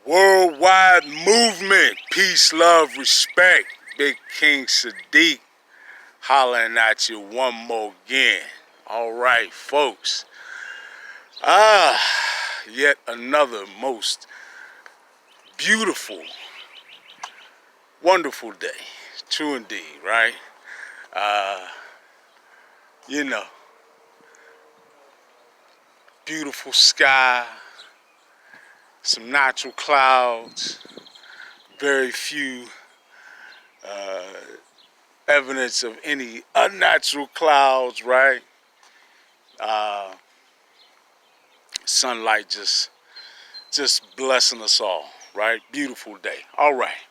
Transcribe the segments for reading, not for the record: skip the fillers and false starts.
Worldwide movement, peace, love, respect. Big King Sadiq hollering at you one more again. All right, folks. Yet another most beautiful, wonderful day. True indeed, right? You know, beautiful sky, some natural clouds, very few evidence of any unnatural clouds, right? Sunlight just blessing us all, right? Beautiful day. All right.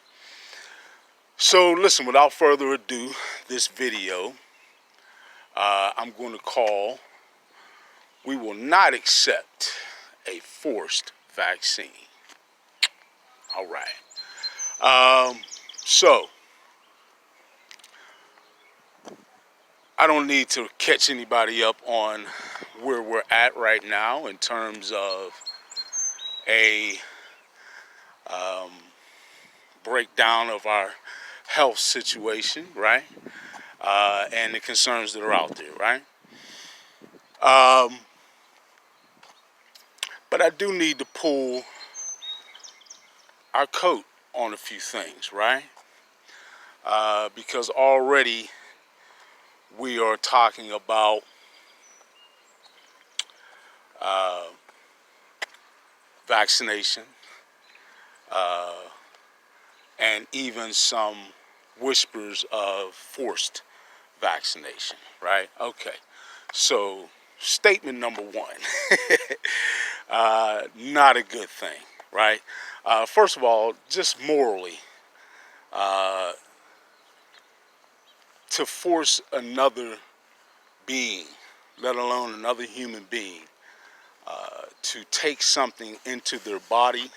So listen, without further ado, this video, I'm going to call, we will not accept a forced vaccine. All right. So, I don't need to catch anybody up on where we're at right now in terms of a breakdown of our health situation, right? And the concerns that are out there, right? But I do need to pull our coat on a few things, right? Because already we are talking about vaccination and even some whispers of forced vaccination, right? Okay, so statement number one, not a good thing, right? First of all, just morally, to force another being, let alone another human being, to take something into their body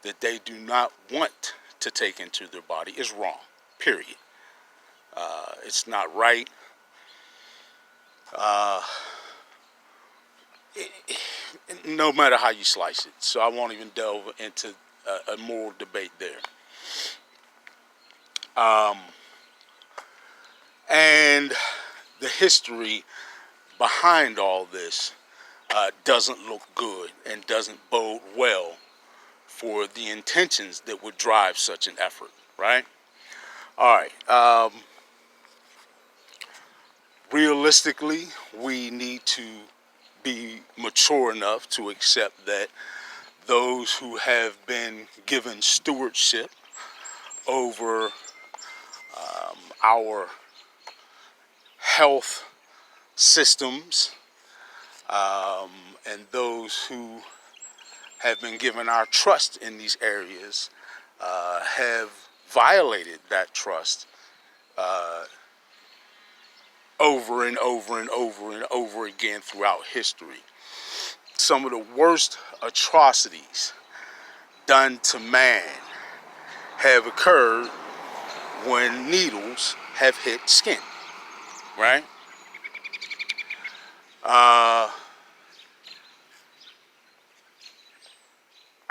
that they do not want to take into their body is wrong, period. It's not right. No matter how you slice it. So I won't even delve into a moral debate there. And the history behind all this doesn't look good and doesn't bode well for the intentions that would drive such an effort, right? All right. Realistically, we need to be mature enough to accept that those who have been given stewardship over our health systems and those who have been given our trust in these areas have violated that trust over and over and over and over again throughout history. Some of the worst atrocities done to man have occurred when needles have hit skin, right?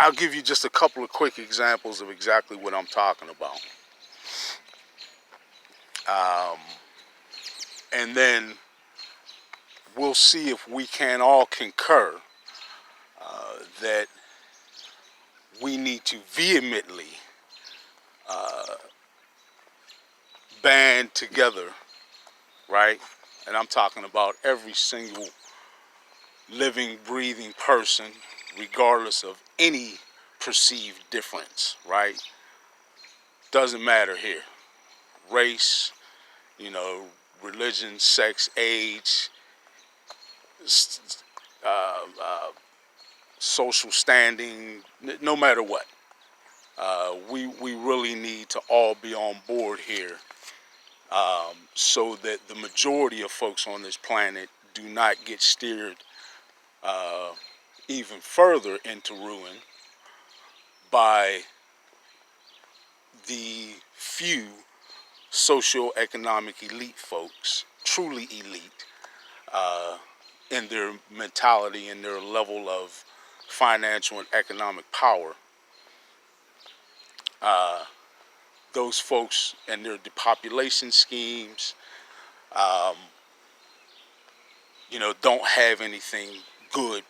I'll give you just a couple of quick examples of exactly what I'm talking about. And then we'll see if we can all concur that we need to vehemently band together, right? And I'm talking about every single living, breathing person, regardless of any perceived difference, right? Doesn't matter here. Race, religion, sex, age, social standing, no matter what. We really need to all be on board here so that the majority of folks on this planet do not get steered even further into ruin by the few socioeconomic elite folks, truly elite, in their mentality and their level of financial and economic power, those folks and their depopulation schemes, um, don't have anything good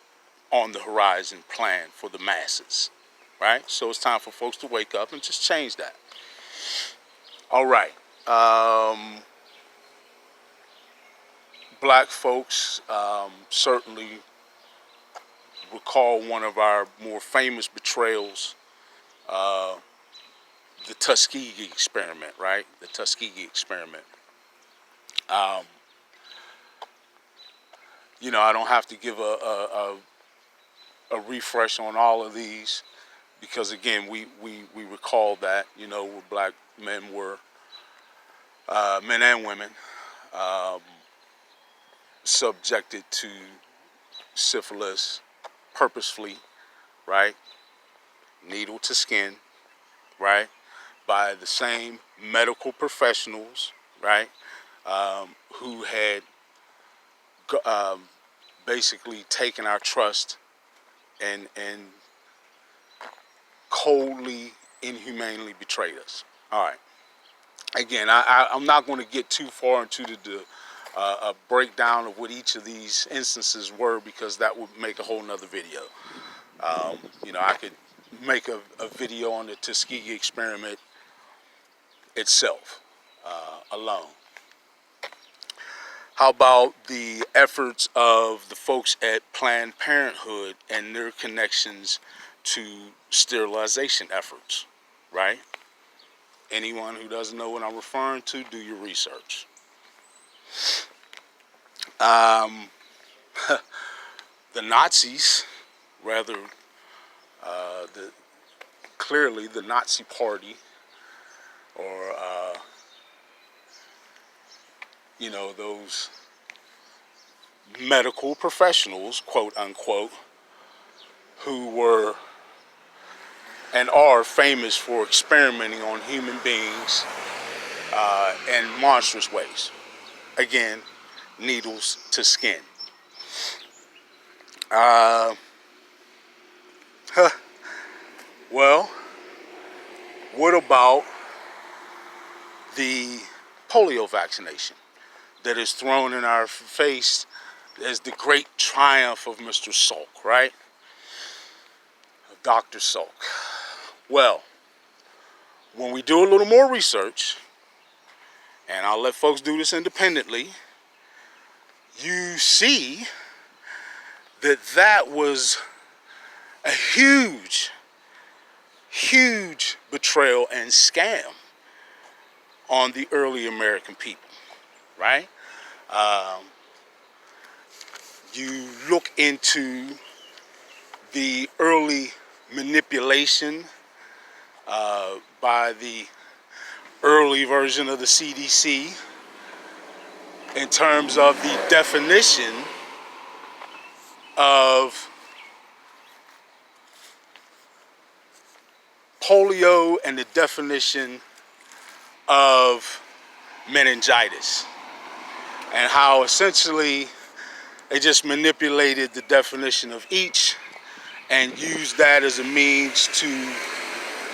on the horizon planned for the masses, right? So it's time for folks to wake up and just change that. All right. Black folks certainly recall one of our more famous betrayals, the Tuskegee experiment, right? The Tuskegee experiment. Um, I don't have to give a refresh on all of these because, again, we recall that, where black men were, men and women, um, subjected to syphilis purposefully, right? Needle to skin, right? By the same medical professionals, right? Who had basically taken our trust and coldly, inhumanely betrayed us. All right. Again, I'm not going to get too far into the a breakdown of what each of these instances were because that would make a whole nother video. I could make a video on the Tuskegee experiment itself alone. How about the efforts of the folks at Planned Parenthood and their connections to sterilization efforts, right? Anyone who doesn't know what I'm referring to, do your research. The Nazis, rather, clearly the Nazi Party, or those medical professionals, quote unquote, who were and are famous for experimenting on human beings in monstrous ways. Again, needles to skin. Well, what about the polio vaccination that is thrown in our face as the great triumph of Mr. Salk, right? Of Dr. Salk. Well, when we do a little more research, and I'll let folks do this independently, you see that that was a huge, huge betrayal and scam on the early American people, right? You look into the early manipulation by the early version of the CDC in terms of the definition of polio and the definition of meningitis, and how essentially they just manipulated the definition of each and used that as a means to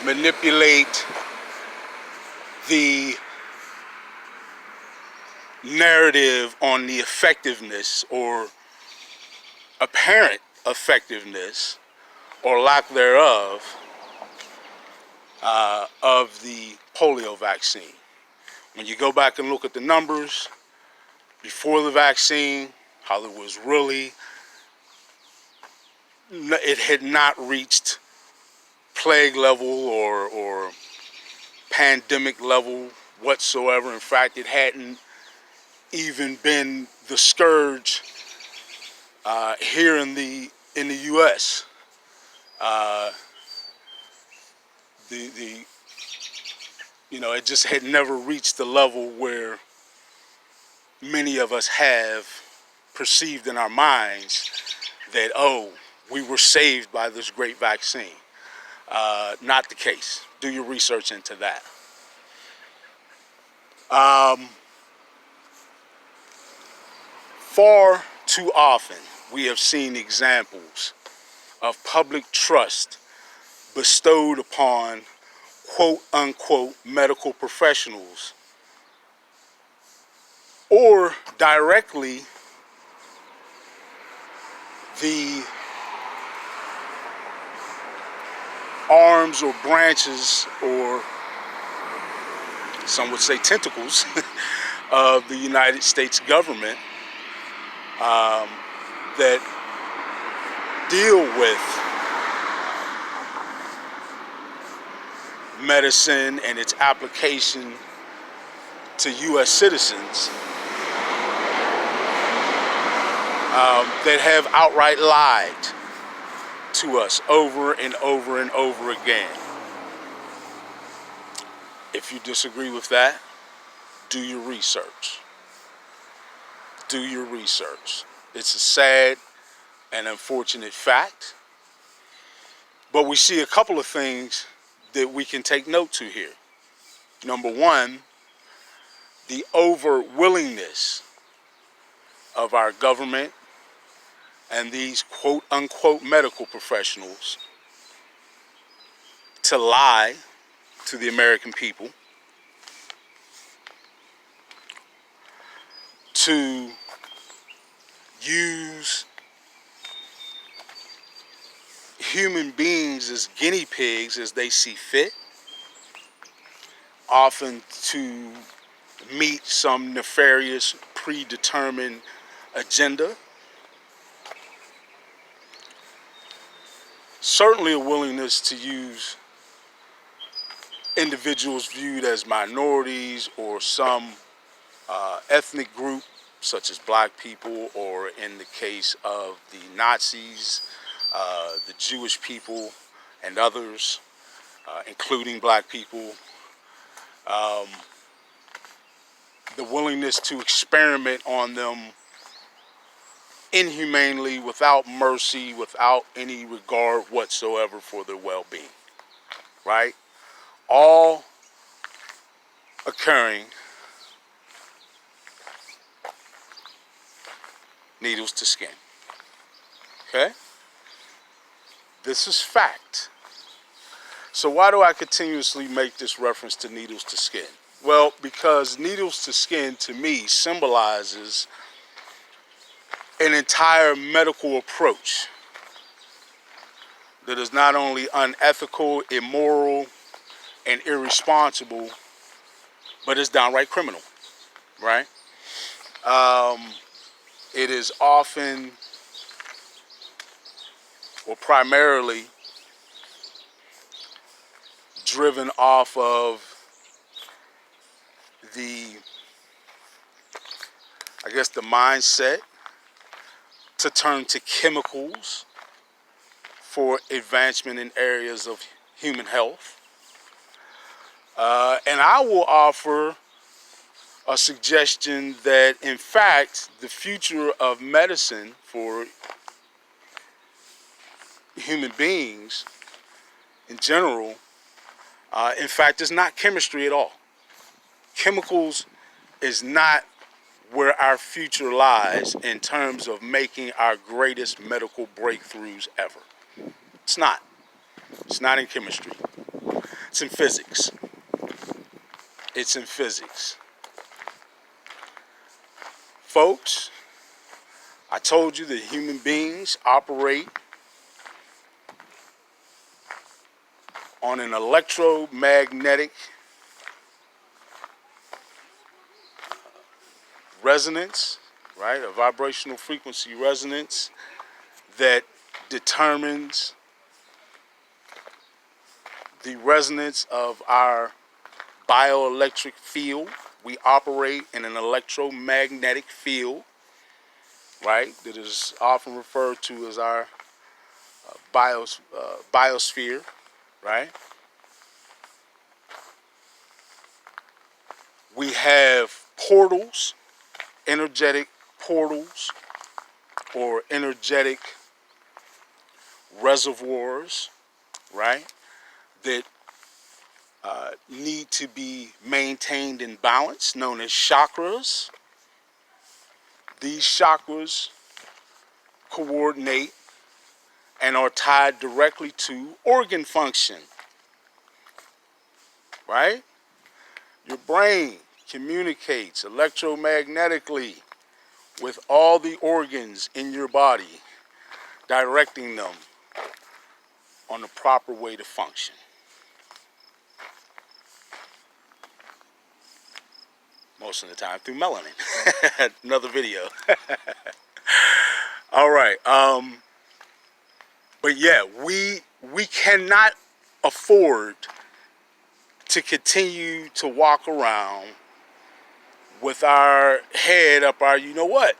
manipulate the narrative on the effectiveness or apparent effectiveness or lack thereof of the polio vaccine. When you go back and look at the numbers before the vaccine, how it was really, it had not reached plague level or pandemic level whatsoever. In fact, it hadn't even been the scourge here in the U.S. It just had never reached the level where many of us have perceived in our minds that, oh, we were saved by this great vaccine. Not the case. Do your research into that. Far too often, we have seen examples of public trust bestowed upon quote unquote medical professionals, or directly the arms or branches, or some would say tentacles, of the United States government that deal with medicine and its application to U.S. citizens, that have outright lied to us over and over and over again. If you disagree with that, do your research. Do your research. It's a sad and unfortunate fact, but we see a couple of things that we can take note to here. Number one, the over willingness of our government and these quote unquote medical professionals to lie to the American people, to use human beings as guinea pigs as they see fit, often to meet some nefarious, predetermined agenda. Certainly a willingness to use individuals viewed as minorities or some ethnic group, such as black people, or in the case of the Nazis, the Jewish people and others, including black people. The willingness to experiment on them inhumanely, without mercy, without any regard whatsoever for their well-being, right? All occurring, needles to skin, okay? This is fact. So why do I continuously make this reference to needles to skin? Well, because needles to skin to me symbolizes an entire medical approach that is not only unethical, immoral, and irresponsible, but is downright criminal, right? It is often, or primarily, driven off of the mindset to turn to chemicals for advancement in areas of human health. And I will offer a suggestion that, in fact, the future of medicine for human beings in general, in fact, is not chemistry at all. Chemicals is not where our future lies in terms of making our greatest medical breakthroughs ever. It's not. It's not in chemistry. It's in physics. It's in physics. Folks, I told you that human beings operate on an electromagnetic resonance, right? A vibrational frequency resonance that determines the resonance of our bioelectric field. We operate in an electromagnetic field, right? That is often referred to as our biosphere, right? We have portals, energetic portals, or energetic reservoirs, right? That need to be maintained in balance, known as chakras. These chakras coordinate and are tied directly to organ function. right? Your brain communicates electromagnetically with all the organs in your body, directing them on the proper way to function. Most of the time through melanin. Another video. All right. But yeah, we cannot afford to continue to walk around with our head up our you know what.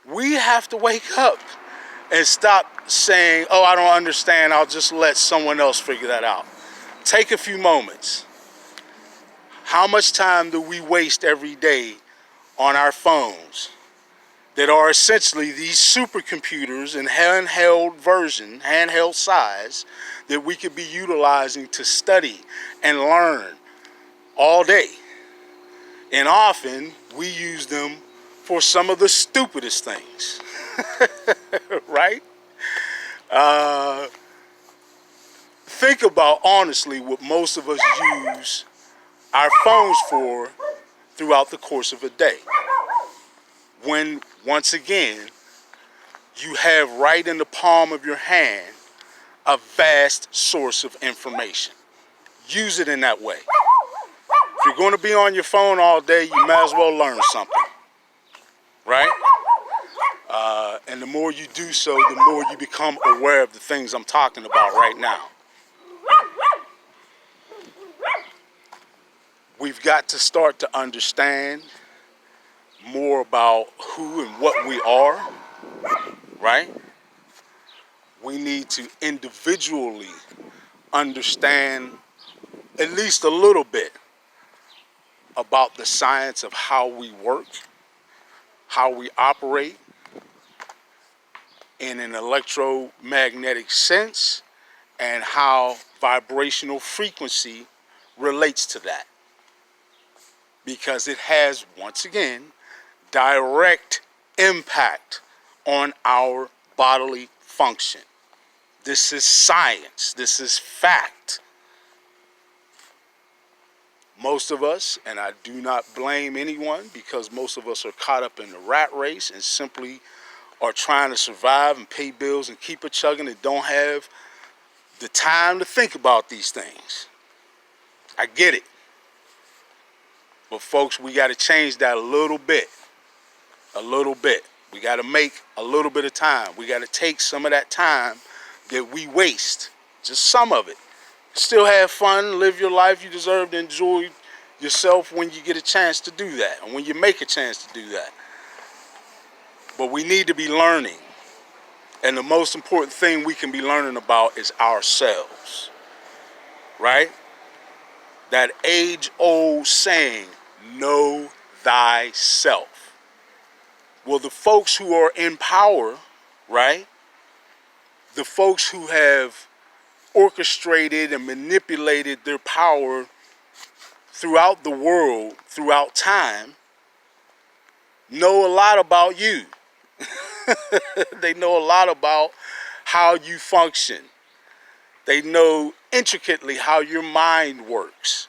We have to wake up and stop saying, oh, I don't understand, I'll just let someone else figure that out. Take a few moments. How much time do we waste every day on our phones that are essentially these supercomputers in handheld size, that we could be utilizing to study and learn all day? And often we use them for some of the stupidest things, right? Think about honestly what most of us use our phones for throughout the course of a day. When, once again, you have right in the palm of your hand a vast source of information. Use it in that way. If you're going to be on your phone all day, you might as well learn something, right? And the more you do so, the more you become aware of the things I'm talking about right now. We've got to start to understand more about who and what we are, right? We need to individually understand at least a little bit about the science of how we work, how we operate in an electromagnetic sense, and how vibrational frequency relates to that. Because it has, once again, direct impact on our bodily function. This is science. This is fact. Most of us, and I do not blame anyone, because most of us are caught up in the rat race and simply are trying to survive and pay bills and keep it chugging and don't have the time to think about these things. I get it. But folks, we got to change that a little bit. A little bit. We got to make a little bit of time. We got to take some of that time that we waste, just some of it. Still have fun, live your life. You deserve to enjoy yourself when you get a chance to do that, and when you make a chance to do that. But we need to be learning. And the most important thing we can be learning about is ourselves. Right? That age-old saying, know thyself. Well, the folks who are in power, right? The folks who have orchestrated and manipulated their power throughout the world, throughout time, know a lot about you. They know a lot about how you function. They know intricately how your mind works.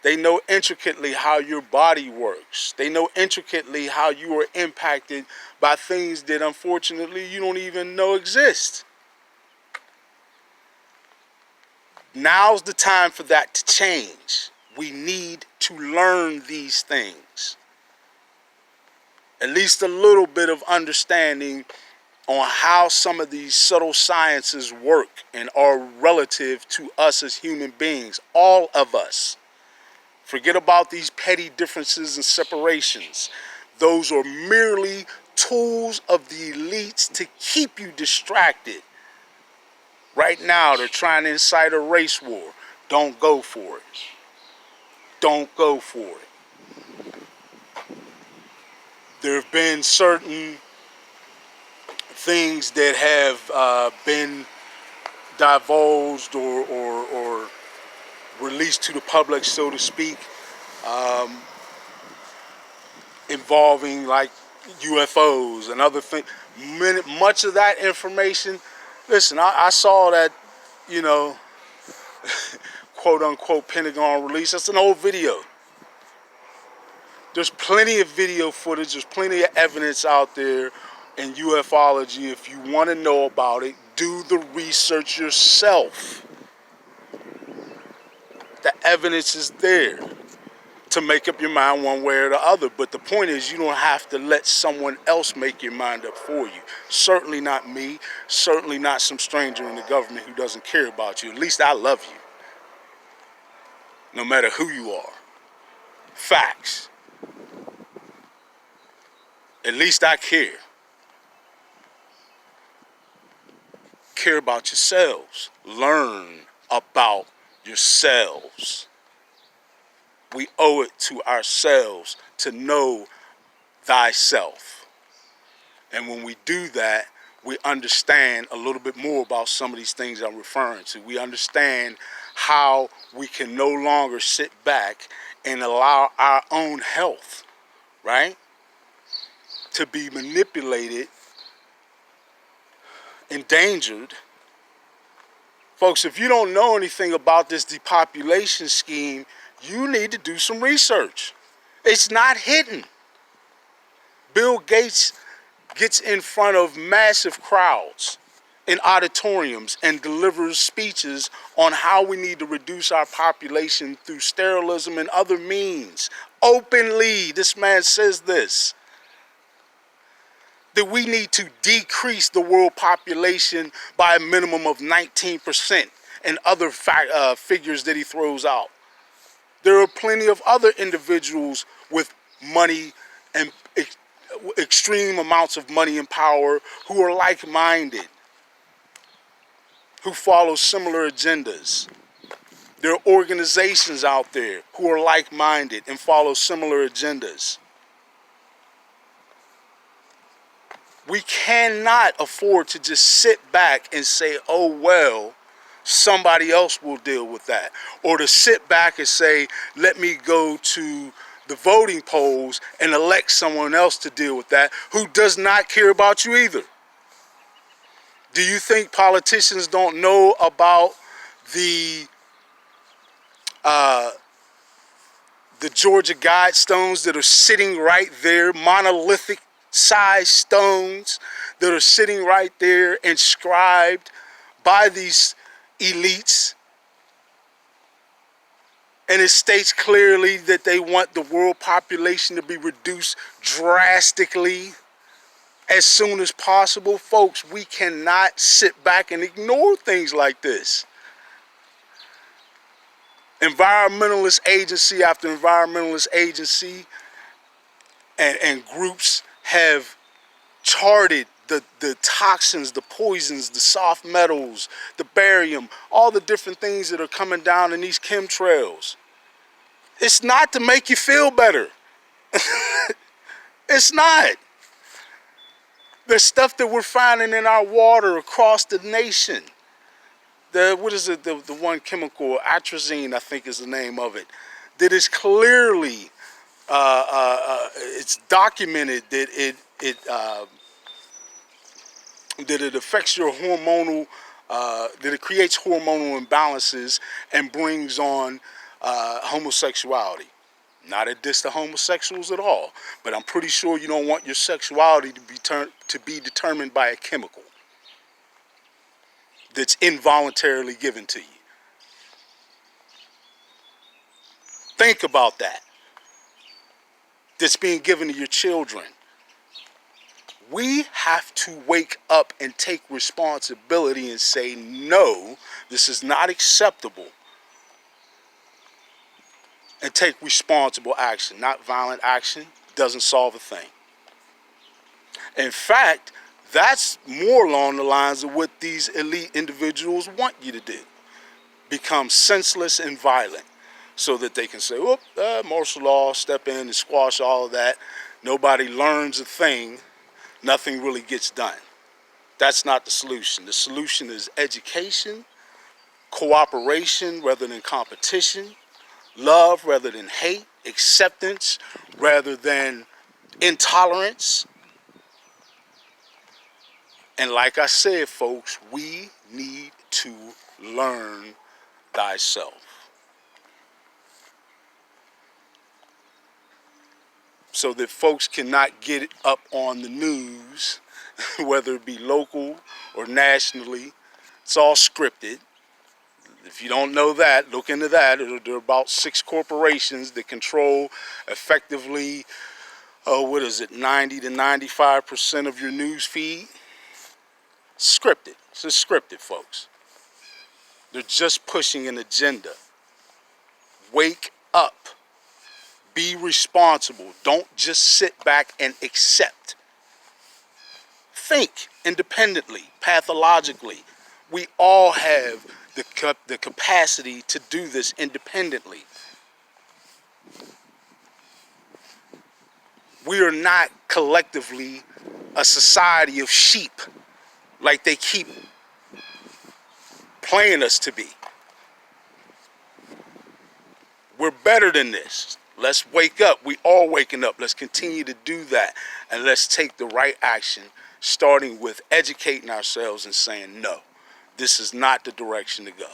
They know intricately how your body works. They know intricately how you are impacted by things that unfortunately you don't even know exist. Now's the time for that to change. We need to learn these things. At least a little bit of understanding on how some of these subtle sciences work and are relative to us as human beings, all of us. Forget about these petty differences and separations. Those are merely tools of the elites to keep you distracted. Right now, they're trying to incite a race war. Don't go for it. Don't go for it. There have been certain things that have been divulged or released to the public, so to speak, involving like UFOs and other things. Much of that information, listen, I saw that, quote-unquote Pentagon release. That's an old video. There's plenty of video footage. There's plenty of evidence out there in ufology. If you want to know about it, do the research yourself. The evidence is there to make up your mind one way or the other. But the point is, you don't have to let someone else make your mind up for you. Certainly not me. Certainly not some stranger in the government who doesn't care about you. At least I love you, no matter who you are. Facts. At least I care. Care about yourselves. Learn about yourselves. We owe it to ourselves to know thyself. And when we do that, we understand a little bit more about some of these things I'm referring to. We understand how we can no longer sit back and allow our own health, right, to be manipulated, endangered. Folks, if you don't know anything about this depopulation scheme, you need to do some research. It's not hidden. Bill Gates gets in front of massive crowds in auditoriums and delivers speeches on how we need to reduce our population through sterilism and other means. Openly, this man says this, that we need to decrease the world population by a minimum of 19% and other figures that he throws out. There are plenty of other individuals with money and extreme amounts of money and power who are like-minded, who follow similar agendas. There are organizations out there who are like-minded and follow similar agendas. We cannot afford to just sit back and say, oh, well, somebody else will deal with that. Or to sit back and say, let me go to the voting polls and elect someone else to deal with that who does not care about you either. Do you think politicians don't know about the Georgia Guidestones that are sitting right there, monolithic size stones that are sitting right there, inscribed by these elites? And it states clearly that they want the world population to be reduced drastically as soon as possible. Folks, we cannot sit back and ignore things like this. Environmentalist agency after environmentalist agency and groups have charted the toxins, the poisons, the soft metals, the barium, all the different things that are coming down in these chemtrails. It's not to make you feel better. It's not. There's stuff that we're finding in our water across the nation. What is it? The one chemical, atrazine, I think is the name of it, that is clearly, it's documented that it affects your hormonal, that it creates hormonal imbalances and brings on homosexuality. Not a diss to homosexuals at all, but I'm pretty sure you don't want your sexuality to be determined by a chemical that's involuntarily given to you. Think about that. That's being given to your children. We have to wake up and take responsibility and say, no, this is not acceptable. And take responsible action. Not violent action. Doesn't solve a thing. In fact, that's more along the lines of what these elite individuals want you to do. Become senseless and violent so that they can say, whoop, martial law, step in and squash all of that. Nobody learns a thing. Nothing really gets done. That's not the solution. The solution is education, cooperation rather than competition, love rather than hate, acceptance rather than intolerance. And like I said, folks, we need to learn thyself. so that folks cannot get up on the news, whether it be local or nationally. It's all scripted. If you don't know that, look into that. There are about 6 corporations that control effectively, 90 to 95% of your news feed. Scripted. It's just scripted, folks. They're just pushing an agenda. Wake up. Be responsible. Don't just sit back and accept. Think independently, pathologically. We all have the capacity to do this independently. We are not collectively a society of sheep like they keep playing us to be. We're better than this. Let's wake up. We all waking up. Let's continue to do that. And let's take the right action, starting with educating ourselves and saying, no, this is not the direction to go.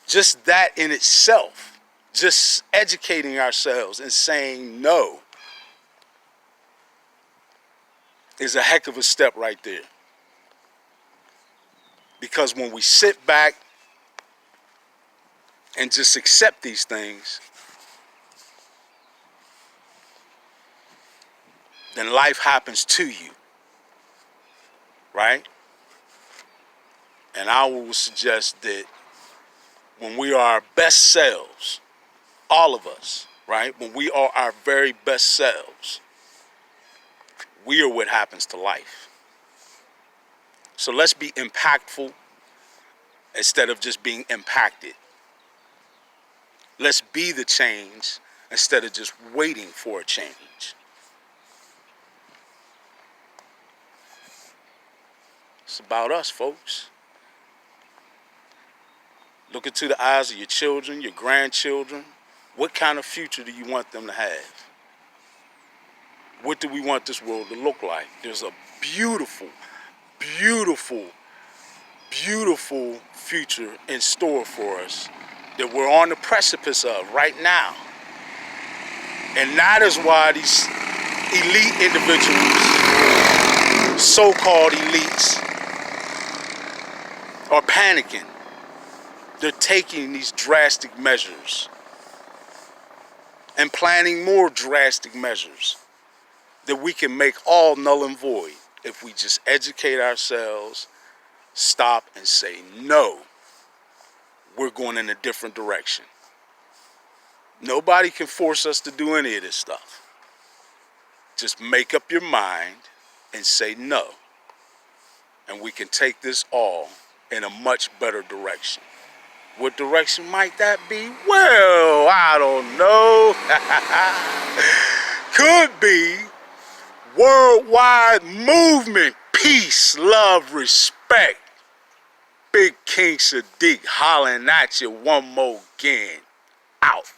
Just that in itself, just educating ourselves and saying no, is a heck of a step right there. Because when we sit back and just accept these things, then life happens to you, right? And I will suggest that when we are our best selves, all of us, right? When we are our very best selves, we are what happens to life. So let's be impactful instead of just being impacted. Let's be the change instead of just waiting for a change. It's about us, folks. Look into the eyes of your children, your grandchildren. What kind of future do you want them to have? What do we want this world to look like? There's a beautiful, beautiful, beautiful future in store for us that we're on the precipice of right now. And that is why these elite individuals, so-called elites, are panicking. They're taking these drastic measures and planning more drastic measures that we can make all null and void if we just educate ourselves, stop and say, no, we're going in a different direction. Nobody can force us to do any of this stuff. Just make up your mind and say no. And we can take this all in a much better direction. What direction might that be? Well, I don't know. Could be worldwide movement, peace, love, respect. Big King Sadiq hollering at you one more again. Out.